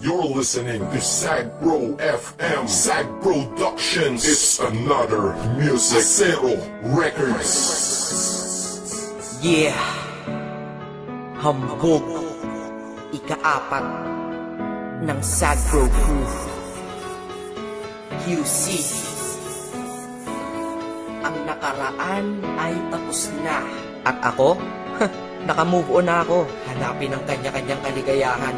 You're listening to Sagbro FM, Sag Productions. It's another music. Zero Records. Yeah. Hambog. Ika-4 ng Sagbro Crew. QC. Ang nakaraan ay tapos na. At ako? Naka-move on na ako. Hanapin ang kanya-kanyang kaligayahan.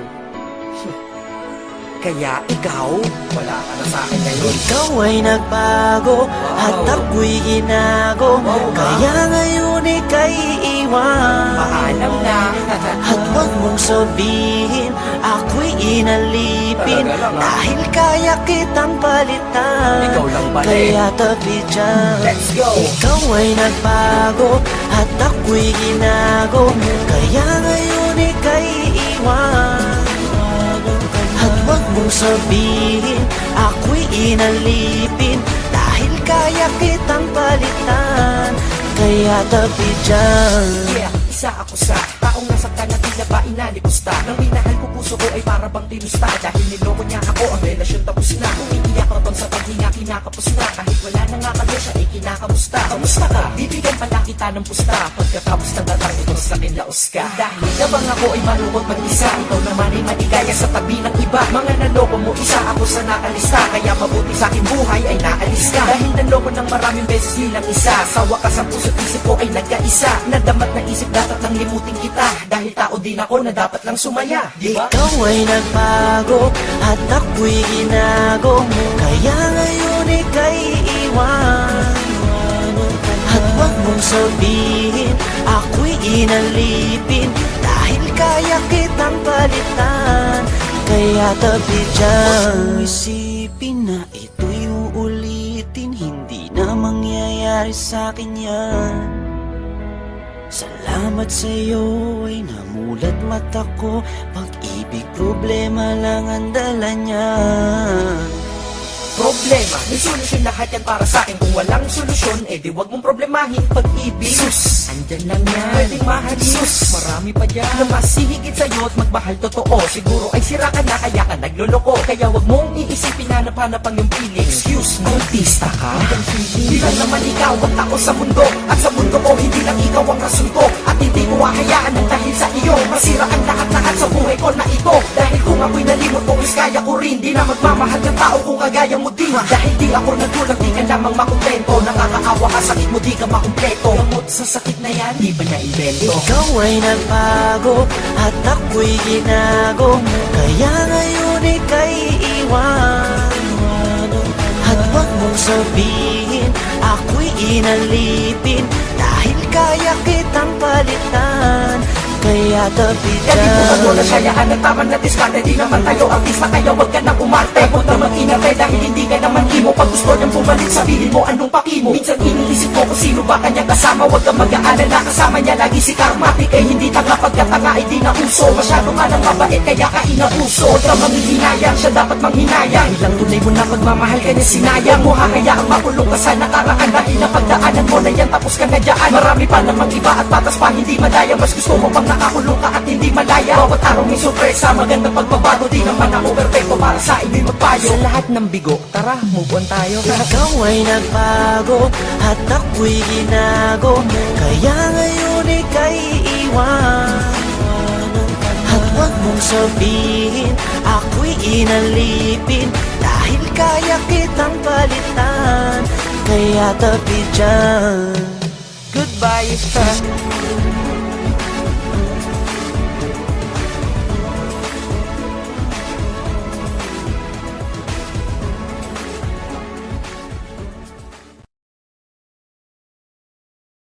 Kaya ikaw, wala ka na sa akin ngayon. Ikaw ay nagbago at ako'y ginago. Kaya ngayon ika'y iwan. Paalam na. At huwag mong sabihin ako'y inalipin. Dahil kaya kitang palitan. Ikaw lang pala eh. Kaya tabi dyan. Let's go. Ikaw ay nagbago at ako'y ginago. Kaya ngayon ika'y iwan. At huwag mong sabihin ako'y inalipin. Dahil kaya kitang palitan. Kaya tabi dyan. Yeah, isa ako sa taong nasaktan na tila ba inalipusta. Nang minahal ko puso ko ay para bang tinusta. Dahil niloko niya ako, ang relasyon tapos na. Umiiyak ka bang sa paghinga, kinakapos na. Kahit wala na nga kanya, siya ay kinakamusta. Kamusta ka? Bibigyan pala kita ng pusta. Pagkatapos ng datang ito sa akin laos ka. Dahil nabang ako ay malungkot mag-isa. Ikaw naman ay maligaya sa tabi ng iba. Mga naloko mo, isa ako sa nakalista. Kaya mabuti sa akin buhay ay naalis ka. Dahil naloko ng maraming beses nilang isa. Sa wakas ang puso't isip ko ay nagkaisa. Nadamat na isip dapat lang limutin kita. Dahil tao din ako na dapat lang sumaya, diba? Ikaw ay nagbago at ako'y ginago. Kaya ngayon ika'y iwan. At huwag mong sabihin ako'y inalipin. Dahil kaya kitang palitan. Kaya tabi dyan. Isipin na ito'y uulitin. Hindi na mangyayari sa'kin yan. Salamat sa'yo ay namulat mata ko. Pag-ibig problema lang ang dala niya. Problema, may solusyon lahat yan para sa'kin. Kung walang solusyon, eh di wag mong problemahin pag-ibig. Sus, andyan lang yan, pwedeng mahalin. Sus, marami pa dyan na mas hihigit sa'yo at magmahal totoo. Siguro ay sira ka na kaya ka nagloloko. Kaya wag mong iisipin na napanapang yung feeling. Excuse me, artista ka? Hindi lang naman ikaw ang tao sa mundo. At sa mundo ko, hindi lang ikaw ang rason ko. At hindi ko hahayaan ng dahil sa iyo masira ang lahat-lahat sa buhay ko na ito. Dahil kung ako'y nalimot mo, is kaya ko rin. Di na magmamahal ng tao kung kagaya mo din. Dahil di ako nagkulang, di ka lamang makumpleto. Nakakaawa ka, sakit mo, di ka makumpleto. Gamot sa sakit na yan, di ba na-invento? Ikaw ay nagbago at ako'y ginago. Kaya ngayon ika'y iwan. At huwag mong sabihin ako'y inalipin. Dahil kaya kitang palitan. Kaya tabi dyan. Ganito ka mo na sayaan ng tama na diskarte. Di naman tayo artista, kaya wag ka nang umarte. Huwag na mag-inarte dahil hindi ka naman imo. Pag gusto niyang bumalik, sabihin mo anong pakimo. Minsan iniisip ko kung sino ba kanyang kasama. Huwag kang mag-aalala, kasama niya lagi si Karmatic. Eh hindi tanga pagkatanga ay di na uso. Masyado ka nang mabait kaya ka inauso. Huwag kang manghihinayang, siya dapat manghinayang. Ilang tunay mo na pagmamahal ka niya sinayang mo. Hahayaang makulong ka sa nakaraan. Dahil napagdaanan mo na yan, tapos ka na dyan. Marami pa namang iba at patas pa hindi madaya. Mas gusto mo pang nakakulong ka at hindi malaya. Bawat araw may sorpresa, magandang pagbabago. Di naman ako perfecto para sa inyo'y magpayo. Sa lahat ng bigo, tara, move on tayo. Ikaw ay nagbago at ako'y ginago. Kaya ngayon ika'y iwan. At huwag mong sabihin ako'y inalipin. Dahil kaya kitang palitan. Kaya tabi dyan. Goodbye.